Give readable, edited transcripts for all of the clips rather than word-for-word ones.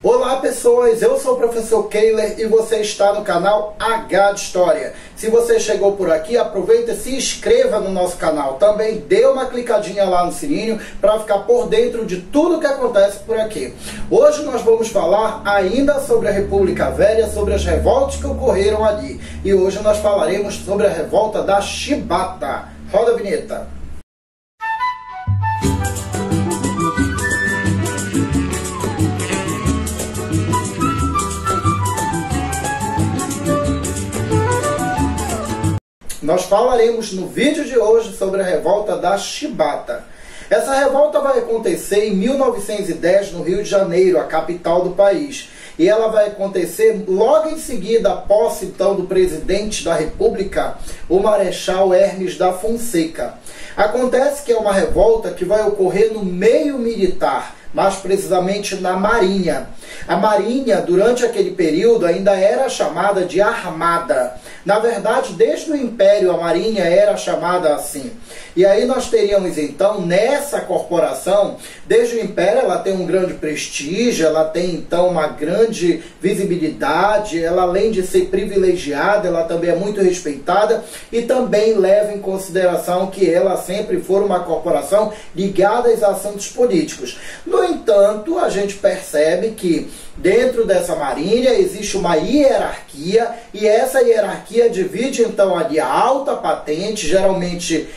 Olá pessoas, eu sou o professor Keiler e você está no canal H de História. Se você chegou por aqui, aproveita e se inscreva no nosso canal. Também dê uma clicadinha lá no sininho para ficar por dentro de tudo que acontece por aqui. Hoje nós vamos falar ainda sobre a República Velha, sobre as revoltas que ocorreram ali. E hoje nós falaremos sobre a revolta da Chibata. Roda a vinheta. Nós falaremos no vídeo de hoje sobre a revolta da Chibata. Essa revolta vai acontecer em 1910 no Rio de Janeiro, a capital do país. E ela vai acontecer logo em seguida a posse então do presidente da República, o Marechal Hermes da Fonseca. Acontece que é uma revolta que vai ocorrer no meio militar, mais precisamente na Marinha. A Marinha, durante aquele período, ainda era chamada de Armada. Na verdade, desde o Império, a Marinha era chamada assim. E aí nós teríamos, então, nessa corporação, desde o Império, ela tem um grande prestígio, ela tem, então, uma grande visibilidade, ela, além de ser privilegiada, ela também é muito respeitada e também leva em consideração que ela sempre foi uma corporação ligada aos assuntos políticos. No entanto, a gente percebe que dentro dessa marinha existe uma hierarquia e essa hierarquia divide então ali a alta patente, geralmente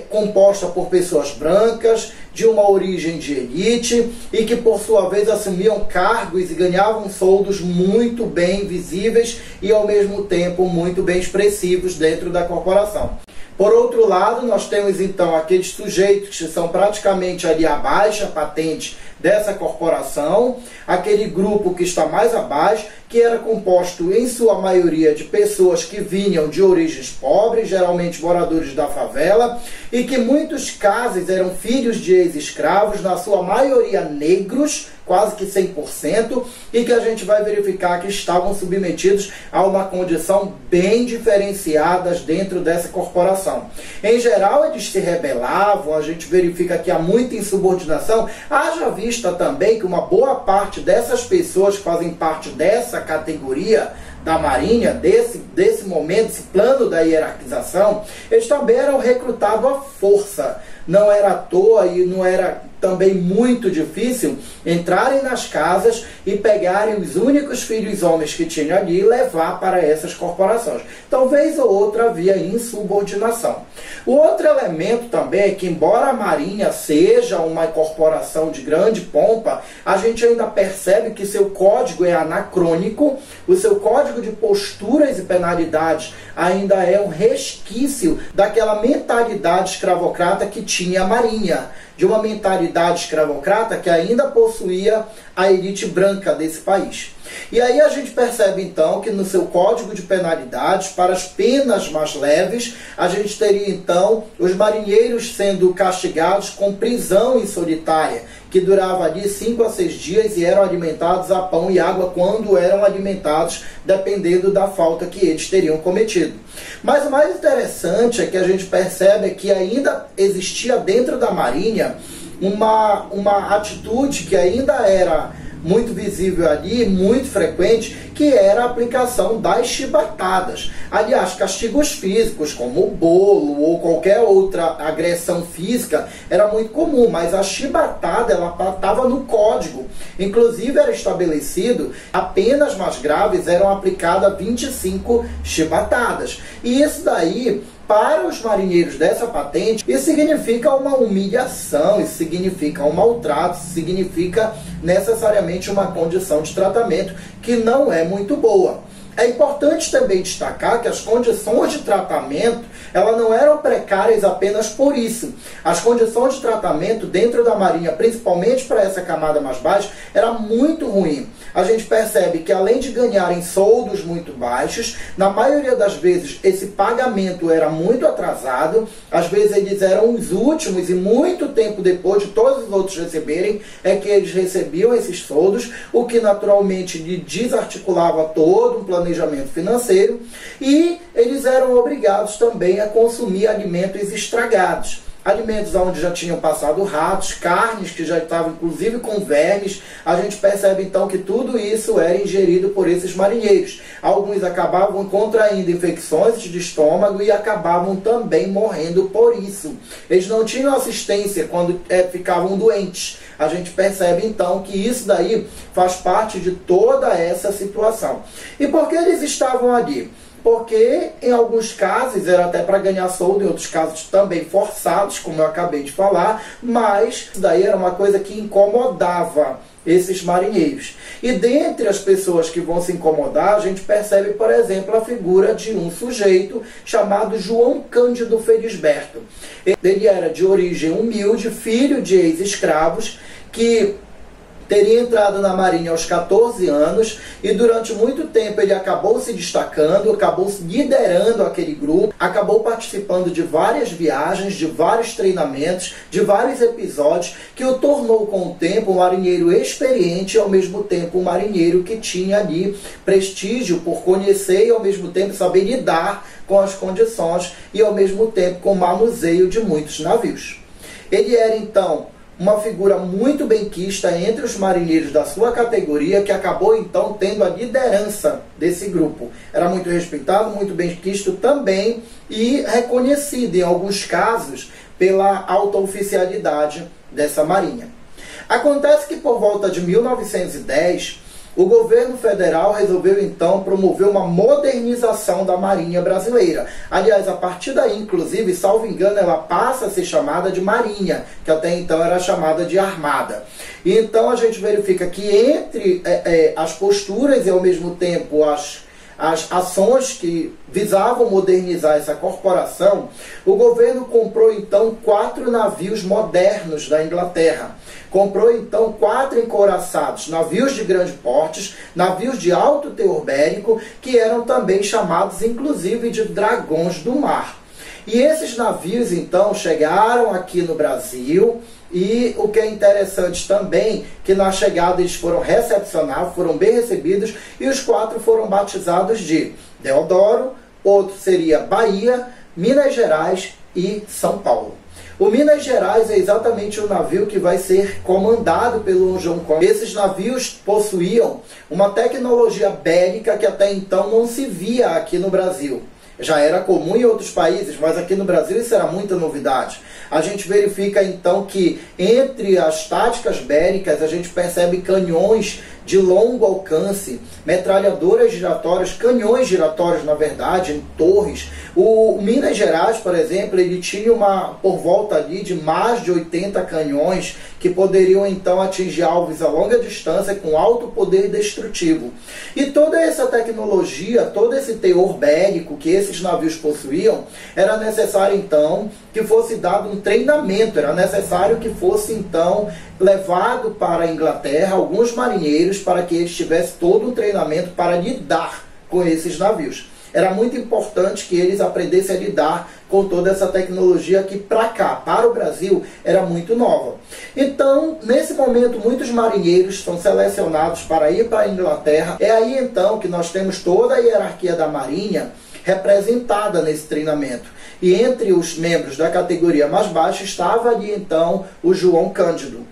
composta por pessoas brancas, de uma origem de elite e que por sua vez assumiam cargos e ganhavam soldos muito bem visíveis e ao mesmo tempo muito bem expressivos dentro da corporação. Por outro lado, nós temos então aqueles sujeitos que são praticamente ali a baixa patente dessa corporação, aquele grupo que está mais abaixo, que era composto em sua maioria de pessoas que vinham de origens pobres, geralmente moradores da favela, e que em muitos casos eram filhos de ex-escravos, na sua maioria negros, quase que 100%, e que a gente vai verificar que estavam submetidos a uma condição bem diferenciada dentro dessa corporação. Em geral, eles se rebelavam, a gente verifica que há muita insubordinação, haja vista também que uma boa parte dessas pessoas que fazem parte dessa categoria da Marinha, desse momento, esse plano da hierarquização, eles também eram recrutados à força. Não era à toa e não era também muito difícil entrarem nas casas e pegarem os únicos filhos homens que tinham ali e levar para essas corporações. Então, vez ou outra, havia insubordinação. O outro elemento também é que, embora a Marinha seja uma corporação de grande pompa, a gente ainda percebe que seu código é anacrônico, o seu código de posturas e penalidades ainda é um resquício daquela mentalidade escravocrata que tinha a Marinha, de uma mentalidade escravocrata que ainda possuía a elite branca desse país. E aí a gente percebe então que no seu código de penalidades, para as penas mais leves, a gente teria então os marinheiros sendo castigados com prisão em solitária, que durava ali 5 a 6 dias e eram alimentados a pão e água quando eram alimentados, dependendo da falta que eles teriam cometido. Mas o mais interessante é que a gente percebe que ainda existia dentro da Marinha uma atitude que ainda era muito visível ali, muito frequente, que era a aplicação das chibatadas. Aliás, castigos físicos, como o bolo ou qualquer outra agressão física, era muito comum, mas a chibatada, ela estava no código. Inclusive, era estabelecido, apenas mais graves eram aplicadas 25 chibatadas. E isso daí, para os marinheiros dessa patente, isso significa uma humilhação, isso significa um maltrato, isso significa necessariamente uma condição de tratamento que não é muito boa. É importante também destacar que as condições de tratamento, elas não eram precárias apenas por isso. As condições de tratamento dentro da Marinha, principalmente para essa camada mais baixa, era muito ruim. A gente percebe que além de ganharem soldos muito baixos, na maioria das vezes esse pagamento era muito atrasado, às vezes eles eram os últimos e muito tempo depois de todos os outros receberem, é que eles recebiam esses soldos, o que naturalmente lhe desarticulava todo um planejamento financeiro, e eles eram obrigados também a consumir alimentos estragados. alimentos onde já tinham passado ratos, carnes que já estavam inclusive com vermes. A gente percebe então que tudo isso era ingerido por esses marinheiros. Alguns acabavam contraindo infecções de estômago e acabavam também morrendo por isso. Eles não tinham assistência quando ficavam doentes. A gente percebe então que isso daí faz parte de toda essa situação. E por que eles estavam ali? Porque em alguns casos era até para ganhar soldo, em outros casos também forçados, como eu acabei de falar, mas isso daí era uma coisa que incomodava esses marinheiros. E dentre as pessoas que vão se incomodar, a gente percebe, por exemplo, a figura de um sujeito chamado João Cândido Felisberto. Ele era de origem humilde, filho de ex-escravos, que teria entrado na Marinha aos 14 anos e durante muito tempo ele acabou se destacando, acabou liderando aquele grupo, acabou participando de várias viagens, de vários treinamentos, de vários episódios, que o tornou com o tempo um marinheiro experiente e ao mesmo tempo um marinheiro que tinha ali prestígio por conhecer e ao mesmo tempo saber lidar com as condições e ao mesmo tempo com o manuseio de muitos navios. Ele era então uma figura muito benquista entre os marinheiros da sua categoria, que acabou então tendo a liderança desse grupo. Era muito respeitado, muito benquisto também e reconhecido em alguns casos pela alta oficialidade dessa marinha. Acontece que por volta de 1910, o governo federal resolveu então promover uma modernização da Marinha brasileira. Aliás, a partir daí, inclusive, salvo engano, ela passa a ser chamada de Marinha, que até então era chamada de Armada. E então a gente verifica que entre as posturas e ao mesmo tempo as ações que visavam modernizar essa corporação, o governo comprou então 4 navios modernos da Inglaterra. Comprou então 4 encouraçados, navios de grande porte, navios de alto teor bélico, que eram também chamados inclusive de dragões do mar. E esses navios então chegaram aqui no Brasil. E o que é interessante também, que na chegada eles foram recepcionados, foram bem recebidos, e os 4 foram batizados de Deodoro, outro seria Bahia, Minas Gerais e São Paulo. O Minas Gerais é exatamente o navio que vai ser comandado pelo João Cândido. Esses navios possuíam uma tecnologia bélica que até então não se via aqui no Brasil. Já era comum em outros países, mas aqui no Brasil isso era muita novidade. A gente verifica então que entre as táticas bélicas a gente percebe canhões de longo alcance, metralhadoras giratórias, canhões giratórios na verdade, em torres. O Minas Gerais, por exemplo, ele tinha por volta ali de mais de 80 canhões que poderiam então atingir alvos a longa distância com alto poder destrutivo. E toda essa tecnologia, todo esse teor bélico que esses navios possuíam, era necessário então que fosse dado um treinamento, era necessário que fosse então levado para a Inglaterra alguns marinheiros para que eles tivessem todo um treinamento para lidar com esses navios. Era muito importante que eles aprendessem a lidar com toda essa tecnologia que para cá, para o Brasil, era muito nova. Então, nesse momento, muitos marinheiros são selecionados para ir para a Inglaterra. É aí então que nós temos toda a hierarquia da Marinha representada nesse treinamento. E entre os membros da categoria mais baixa estava ali então o João Cândido.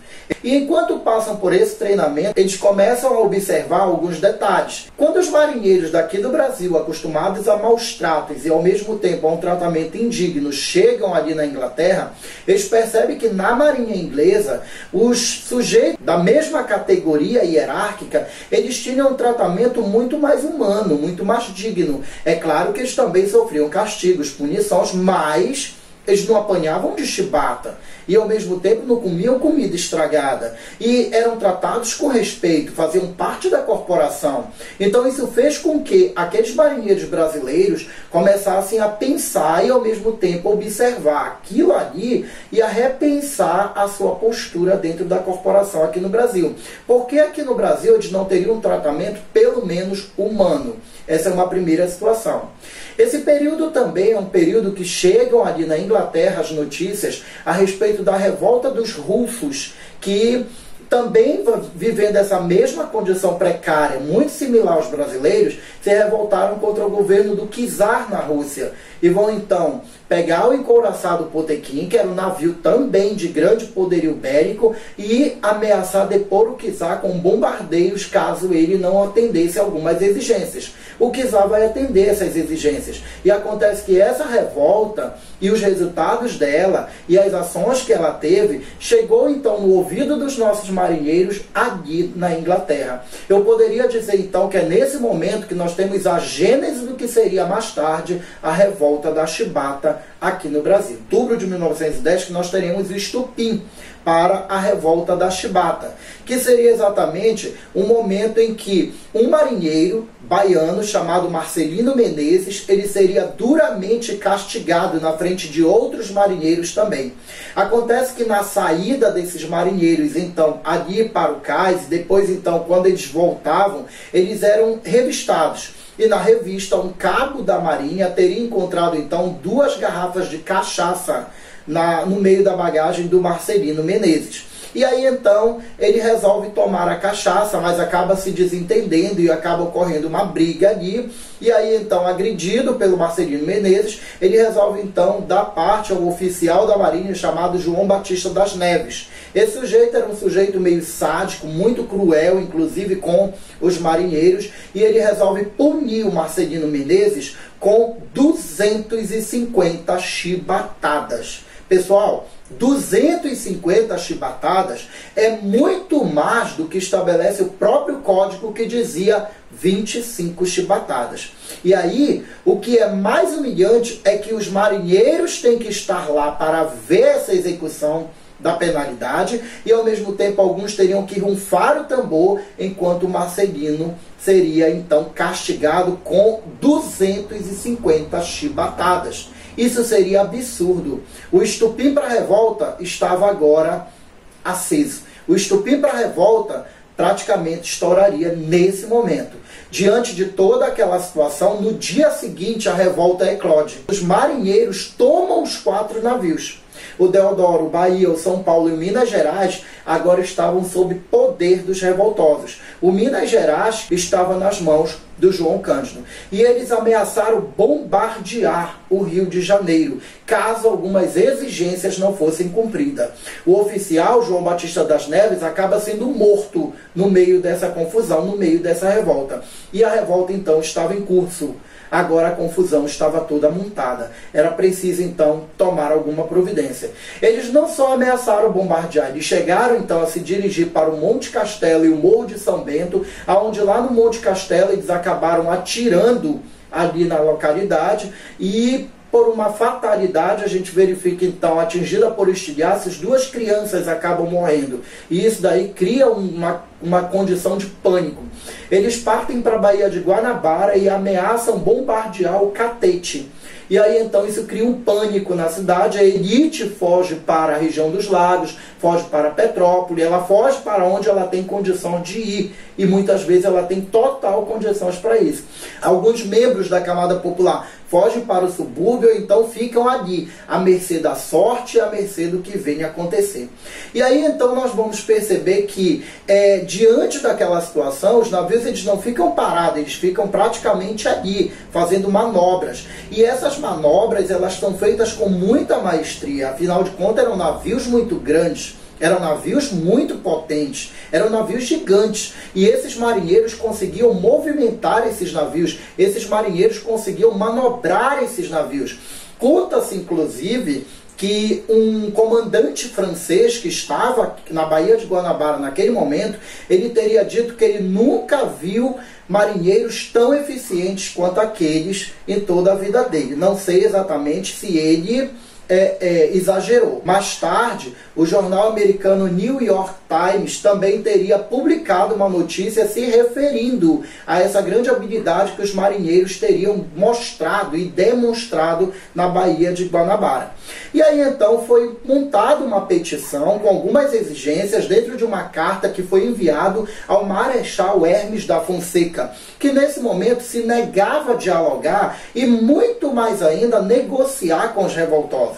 E enquanto passam por esse treinamento, eles começam a observar alguns detalhes. Quando os marinheiros daqui do Brasil, acostumados a maus tratos e ao mesmo tempo a um tratamento indigno, chegam ali na Inglaterra, eles percebem que na marinha inglesa, os sujeitos da mesma categoria hierárquica, eles tinham um tratamento muito mais humano, muito mais digno. É claro que eles também sofriam castigos, punições, mas eles não apanhavam de chibata e ao mesmo tempo não comiam comida estragada e eram tratados com respeito, faziam parte da corporação. Então isso fez com que aqueles marinheiros brasileiros começassem a pensar e ao mesmo tempo observar aquilo ali e a repensar a sua postura dentro da corporação aqui no Brasil. Porque aqui no Brasil eles não teriam um tratamento pelo menos humano. Essa é uma primeira situação. Esse período também é um período que chegam ali na Inglaterra as notícias a respeito da revolta dos rufos, que também vivendo essa mesma condição precária, muito similar aos brasileiros, se revoltaram contra o governo do czar na Rússia. E vão então pegar o encouraçado Potemkin, que era um navio também de grande poderio bélico, e ameaçar depor o czar com bombardeios caso ele não atendesse algumas exigências. O czar vai atender essas exigências. E acontece que essa revolta e os resultados dela e as ações que ela teve chegou então no ouvido dos nossos marinheiros ali na Inglaterra. Eu poderia dizer então que é nesse momento que nós temos a gênese do que seria mais tarde a revolta da Chibata aqui no Brasil. Em outubro de 1910 que nós teremos o estopim para a revolta da Chibata, que seria exatamente um momento em que um marinheiro baiano chamado Marcelino Menezes, ele seria duramente castigado na frente de outros marinheiros também. Acontece que na saída desses marinheiros, então, ali para o cais, depois então, quando eles voltavam, eles eram revistados. E na revista, um cabo da marinha teria encontrado então 2 garrafas de cachaça no meio da bagagem do Marcelino Menezes. E aí então ele resolve tomar a cachaça, mas acaba se desentendendo e acaba ocorrendo uma briga ali. E aí então, agredido pelo Marcelino Menezes, ele resolve então dar parte ao oficial da marinha chamado João Batista das Neves. Esse sujeito era um sujeito meio sádico, muito cruel, inclusive com os marinheiros, e ele resolve punir o Marcelino Menezes com 250 chibatadas. Pessoal, 250 chibatadas é muito mais do que estabelece o próprio código, que dizia 25 chibatadas. E aí, o que é mais humilhante é que os marinheiros têm que estar lá para ver essa execução da penalidade, e ao mesmo tempo alguns teriam que rufar o tambor, enquanto o Marcelino seria então castigado com 250 chibatadas. Isso seria absurdo. O estopim para a revolta estava agora aceso. O estopim para a revolta praticamente estouraria nesse momento. Diante de toda aquela situação, no dia seguinte a revolta eclode. Os marinheiros tomam os 4 navios. O Deodoro, Bahia, o São Paulo e o Minas Gerais agora estavam sob poder dos revoltosos. O Minas Gerais estava nas mãos do João Cândido. E eles ameaçaram bombardear o Rio de Janeiro, caso algumas exigências não fossem cumpridas. O oficial, João Batista das Neves, acaba sendo morto no meio dessa confusão, no meio dessa revolta. E a revolta, então, estava em curso. Agora a confusão estava toda montada. Era preciso, então, tomar alguma providência. Eles não só ameaçaram bombardear, eles chegaram, então, a se dirigir para o Monte Castelo e o Morro de São Bento, onde lá no Monte Castelo eles acabaram atirando ali na localidade e, por uma fatalidade, a gente verifica, então, atingida por estilhaços, 2 crianças acabam morrendo. E isso daí cria uma condição de pânico. Eles partem para a Baía de Guanabara e ameaçam bombardear o Catete. E aí então isso cria um pânico na cidade. A elite foge para a região dos lagos, foge para Petrópolis, ela foge para onde ela tem condição de ir, e muitas vezes ela tem total condições para isso. Alguns membros da camada popular fogem para o subúrbio, ou então ficam ali, à mercê da sorte e à mercê do que venha acontecer. E aí então nós vamos perceber que diante daquela situação, os navios eles não ficam parados, eles ficam praticamente ali, fazendo manobras. E essas manobras elas são feitas com muita maestria, afinal de contas eram navios muito grandes. Eram navios muito potentes, eram navios gigantes, e esses marinheiros conseguiam movimentar esses navios, esses marinheiros conseguiam manobrar esses navios. Conta-se, inclusive, que um comandante francês que estava na Baía de Guanabara naquele momento, ele teria dito que ele nunca viu marinheiros tão eficientes quanto aqueles em toda a vida dele. Não sei exatamente se ele exagerou. Mais tarde, o jornal americano New York Times também teria publicado uma notícia se referindo a essa grande habilidade que os marinheiros teriam mostrado e demonstrado na Baía de Guanabara. E aí então foi montada uma petição com algumas exigências dentro de uma carta que foi enviado ao Marechal Hermes da Fonseca, que nesse momento se negava a dialogar e muito mais ainda negociar com os revoltosos.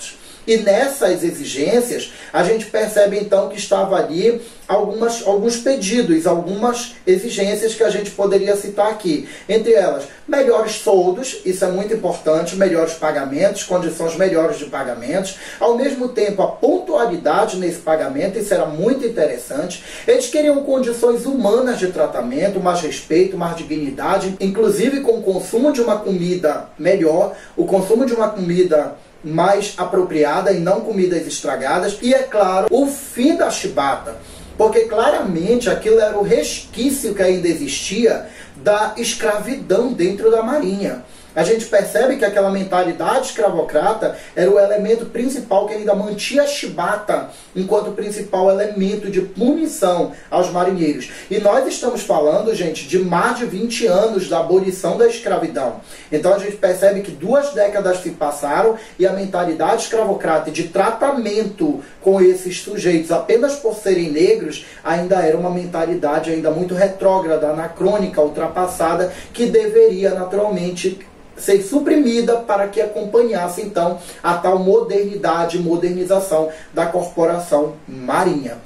E nessas exigências, a gente percebe então que estava ali alguns pedidos, algumas exigências que a gente poderia citar aqui. Entre elas, melhores soldos, isso é muito importante, melhores pagamentos, condições melhores de pagamentos. Ao mesmo tempo, a pontualidade nesse pagamento, isso era muito interessante. Eles queriam condições humanas de tratamento, mais respeito, mais dignidade, inclusive com o consumo de uma comida melhor, o consumo de uma comida mais apropriada e não comidas estragadas. E, é claro, o fim da chibata, porque claramente aquilo era o resquício que ainda existia da escravidão dentro da Marinha. A gente percebe que aquela mentalidade escravocrata era o elemento principal que ainda mantinha a chibata enquanto principal elemento de punição aos marinheiros. E nós estamos falando, gente, de mais de 20 anos da abolição da escravidão. Então a gente percebe que 2 décadas se passaram e a mentalidade escravocrata de tratamento com esses sujeitos apenas por serem negros ainda era uma mentalidade ainda muito retrógrada, anacrônica, ultrapassada, que deveria naturalmente ser suprimida para que acompanhasse então a tal modernidade, modernização da corporação marinha.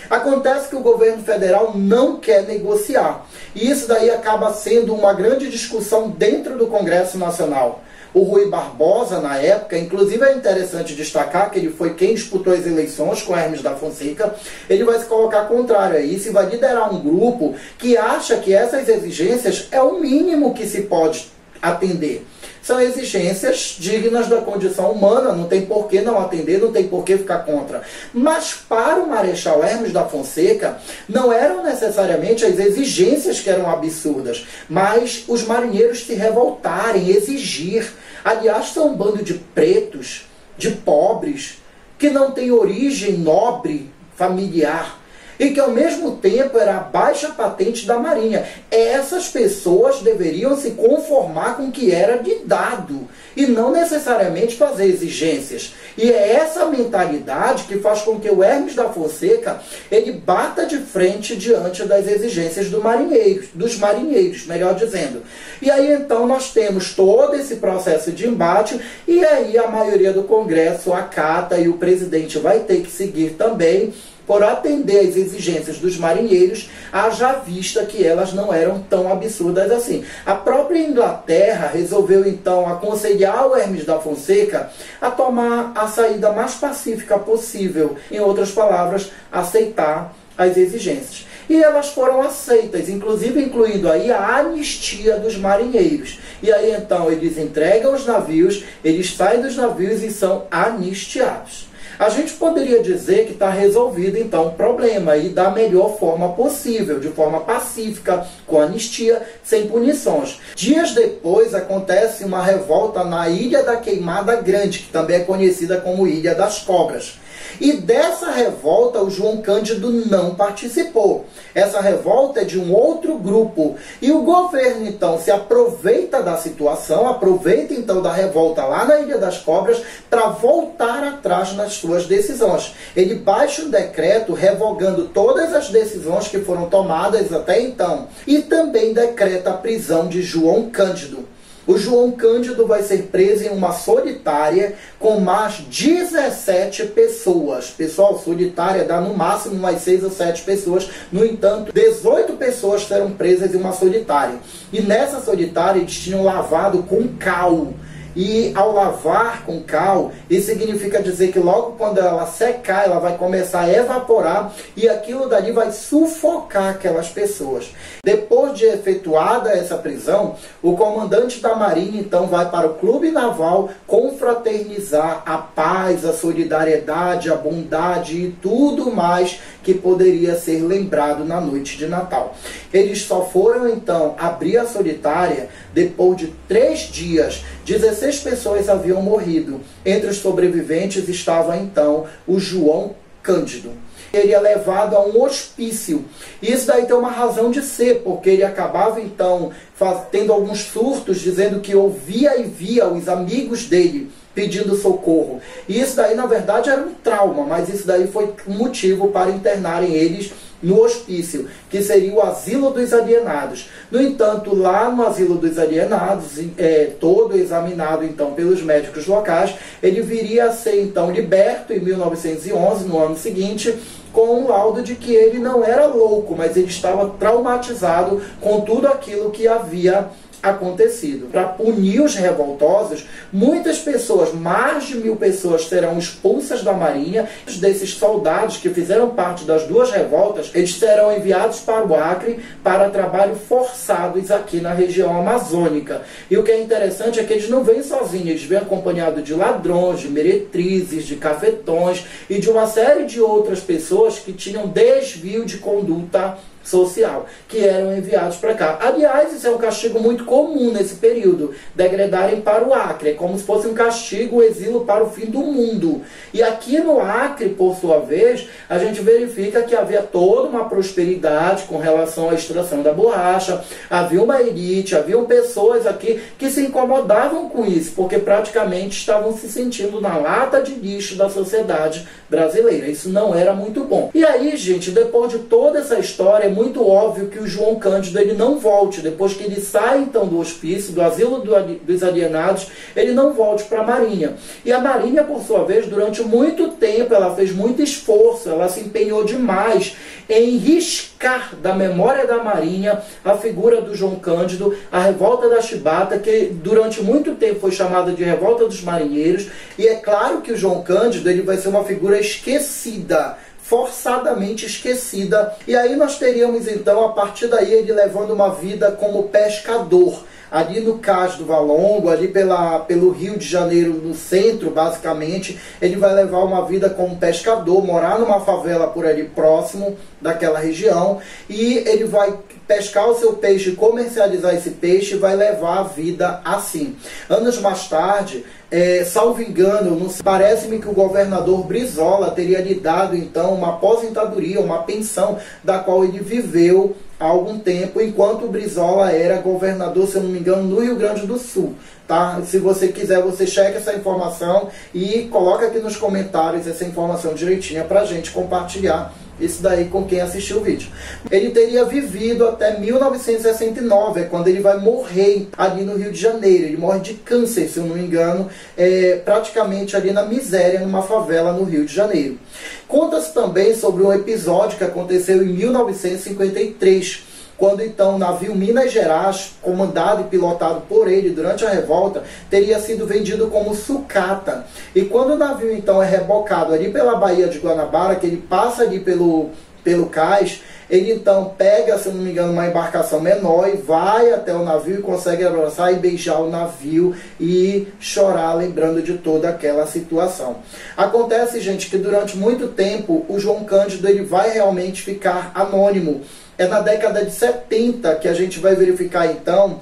Acontece que o governo federal não quer negociar, e isso daí acaba sendo uma grande discussão dentro do Congresso Nacional. O Rui Barbosa, na época, inclusive é interessante destacar que ele foi quem disputou as eleições com Hermes da Fonseca, ele vai se colocar contrário a isso e vai liderar um grupo que acha que essas exigências é o mínimo que se pode atender. São exigências dignas da condição humana, não tem por que não atender, não tem por que ficar contra. Mas para o Marechal Hermes da Fonseca, não eram necessariamente as exigências que eram absurdas, mas os marinheiros se revoltarem, exigir. Aliás, são um bando de pretos, de pobres, que não tem origem nobre, familiar, e que ao mesmo tempo era a baixa patente da Marinha. Essas pessoas deveriam se conformar com o que era de dado e não necessariamente fazer exigências. E é essa mentalidade que faz com que o Hermes da Fonseca ele bata de frente diante das exigências dos marinheiros, melhor dizendo. E aí então nós temos todo esse processo de embate e aí a maioria do Congresso acata e o presidente vai ter que seguir também por atender às exigências dos marinheiros, haja vista que elas não eram tão absurdas assim. A própria Inglaterra resolveu então aconselhar o Hermes da Fonseca a tomar a saída mais pacífica possível, em outras palavras, aceitar as exigências. E elas foram aceitas, inclusive incluindo aí a anistia dos marinheiros. E aí então eles entregam os navios, eles saem dos navios e são anistiados. A gente poderia dizer que está resolvido então o problema e da melhor forma possível, de forma pacífica, com anistia, sem punições. Dias depois acontece uma revolta na Ilha da Queimada Grande, que também é conhecida como Ilha das Cobras. E dessa revolta o João Cândido não participou. Essa revolta é de um outro grupo. E o governo então se aproveita da situação, aproveita então da revolta lá na Ilha das Cobras para voltar atrás nas suas decisões. Ele baixa um decreto revogando todas as decisões que foram tomadas até então. E também decreta a prisão de João Cândido. O João Cândido vai ser preso em uma solitária com mais 17 pessoas. Pessoal, solitária dá no máximo umas 6 ou 7 pessoas. No entanto, 18 pessoas serão presas em uma solitária. E nessa solitária eles tinham lavado com cal. E ao lavar com cal, isso significa dizer que logo quando ela secar, ela vai começar a evaporar e aquilo dali vai sufocar aquelas pessoas. Depois de efetuada essa prisão, o comandante da Marinha então vai para o clube naval confraternizar a paz, a solidariedade, a bondade e tudo mais que poderia ser lembrado na noite de Natal. Eles só foram então abrir a solitária depois de 3 dias. 16 pessoas haviam morrido. Entre os sobreviventes estava então o João Cândido. Ele é levado a um hospício. Isso daí tem uma razão de ser, porque ele acabava então tendo alguns surtos, dizendo que ouvia e via os amigos dele pedindo socorro. E isso daí na verdade era um trauma, mas isso daí foi um motivo para internarem eles no hospício, que seria o Asilo dos Alienados. No entanto, lá no Asilo dos Alienados, todo examinado então pelos médicos locais, ele viria a ser então liberto em 1911, no ano seguinte, com um laudo de que ele não era louco, mas ele estava traumatizado com tudo aquilo que havia acontecido. Para punir os revoltosos, muitas pessoas, mais de 1000 pessoas, serão expulsas da Marinha. Desses soldados que fizeram parte das duas revoltas, eles serão enviados para o Acre para trabalho forçados aqui na região amazônica. E o que é interessante é que eles não vêm sozinhos, eles vêm acompanhados de ladrões, de meretrizes, de cafetões e de uma série de outras pessoas que tinham desvio de conduta social, que eram enviados para cá. Aliás, isso é um castigo muito comum nesse período, degredarem para o Acre, é como se fosse um castigo, o exílio para o fim do mundo. E aqui no Acre, por sua vez, a gente verifica que havia toda uma prosperidade com relação à extração da borracha, havia uma elite, haviam pessoas aqui que se incomodavam com isso, porque praticamente estavam se sentindo na lata de lixo da sociedade brasileira. Isso não era muito bom. E aí, gente, depois de toda essa história, é muito óbvio que o João Cândido ele não volte, depois que ele sai então do hospício, do Asilo dos Alienados, ele não volte para a Marinha. E a Marinha, por sua vez, durante muito tempo, ela fez muito esforço, ela se empenhou demais em riscar da memória da Marinha a figura do João Cândido, a revolta da Chibata, que durante muito tempo foi chamada de revolta dos marinheiros, e é claro que o João Cândido ele vai ser uma figura esquecida, forçadamente esquecida. E aí nós teríamos então, a partir daí, ele levando uma vida como pescador, ali no Cais do Valongo, ali pelo Rio de Janeiro, no centro, basicamente. Ele vai levar uma vida como pescador, morar numa favela por ali próximo daquela região, e ele vai pescar o seu peixe, comercializar esse peixe, e vai levar a vida assim. Anos mais tarde, salvo engano, parece-me que o governador Brizola teria lhe dado então uma aposentadoria, uma pensão, da qual ele viveu há algum tempo, enquanto o Brizola era governador, se eu não me engano, no Rio Grande do Sul. Tá? Se você quiser, você checa essa informação e coloca aqui nos comentários essa informação direitinha pra gente compartilhar isso daí com quem assistiu o vídeo. Ele teria vivido até 1969, é quando ele vai morrer ali no Rio de Janeiro. Ele morre de câncer, se eu não me engano, praticamente ali na miséria, numa favela no Rio de Janeiro. Conta-se também sobre um episódio que aconteceu em 1953, quando então o navio Minas Gerais, comandado e pilotado por ele durante a revolta, teria sido vendido como sucata. E quando o navio então é rebocado ali pela Baía de Guanabara, que ele passa ali pelo cais, ele então pega, se eu não me engano, uma embarcação menor e vai até o navio e consegue abraçar e beijar o navio e chorar, lembrando de toda aquela situação. Acontece, gente, que durante muito tempo o João Cândido ele vai realmente ficar anônimo. É na década de 70 que a gente vai verificar, então,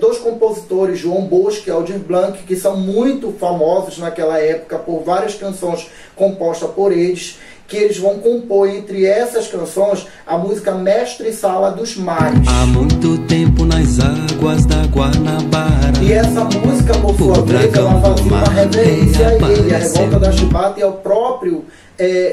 dois compositores, João Bosco e Aldir Blanc, que são muito famosos naquela época por várias canções compostas por eles, que eles vão compor, entre essas canções, a música Mestre Sala dos Mares. Há muito tempo nas águas da Guanabara. E essa música, por sua vez, ela fazia uma reverência a ele, a revolta da Chibata, e ao próprio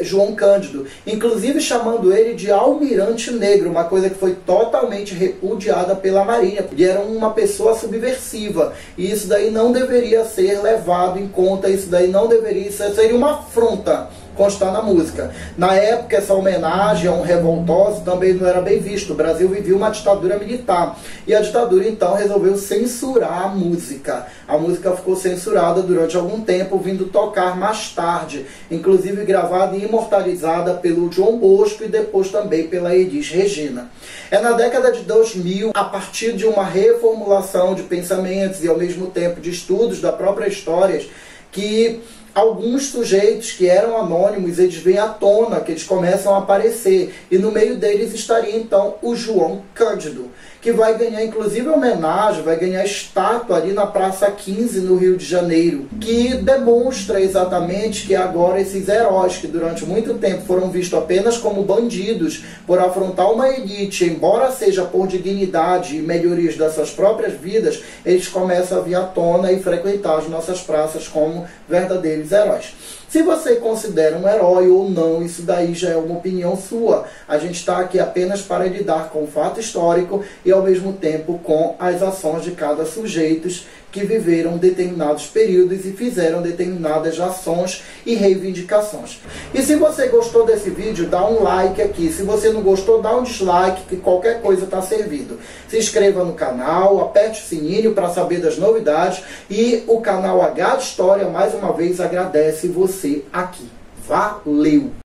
João Cândido, inclusive chamando ele de Almirante Negro, uma coisa que foi totalmente repudiada pela Marinha. Ele era uma pessoa subversiva, e isso daí não deveria ser levado em conta, isso daí não deveria ser, seria uma afronta constar na música. Na época, essa homenagem a um revoltoso também não era bem visto. O Brasil vivia uma ditadura militar, e a ditadura então resolveu censurar a música. A música ficou censurada durante algum tempo, vindo tocar mais tarde, inclusive gravada e imortalizada pelo João Bosco e depois também pela Elis Regina. É na década de 2000, a partir de uma reformulação de pensamentos e ao mesmo tempo de estudos da própria história, que alguns sujeitos que eram anônimos, eles vêm à tona, que eles começam a aparecer. E no meio deles estaria então o João Cândido, que vai ganhar inclusive homenagem, vai ganhar estátua ali na Praça 15, no Rio de Janeiro, que demonstra exatamente que agora esses heróis, que durante muito tempo foram vistos apenas como bandidos por afrontar uma elite, embora seja por dignidade e melhorias das suas próprias vidas, eles começam a vir à tona e frequentar as nossas praças como verdadeiros heróis. Se você considera um herói ou não, isso daí já é uma opinião sua. A gente está aqui apenas para lidar com o fato histórico e ao mesmo tempo com as ações de cada sujeito que viveram determinados períodos e fizeram determinadas ações e reivindicações. E se você gostou desse vídeo, dá um like aqui. Se você não gostou, dá um dislike, que qualquer coisa está servido. Se inscreva no canal, aperte o sininho para saber das novidades e o canal H de História, mais uma vez, agradece você aqui. Valeu!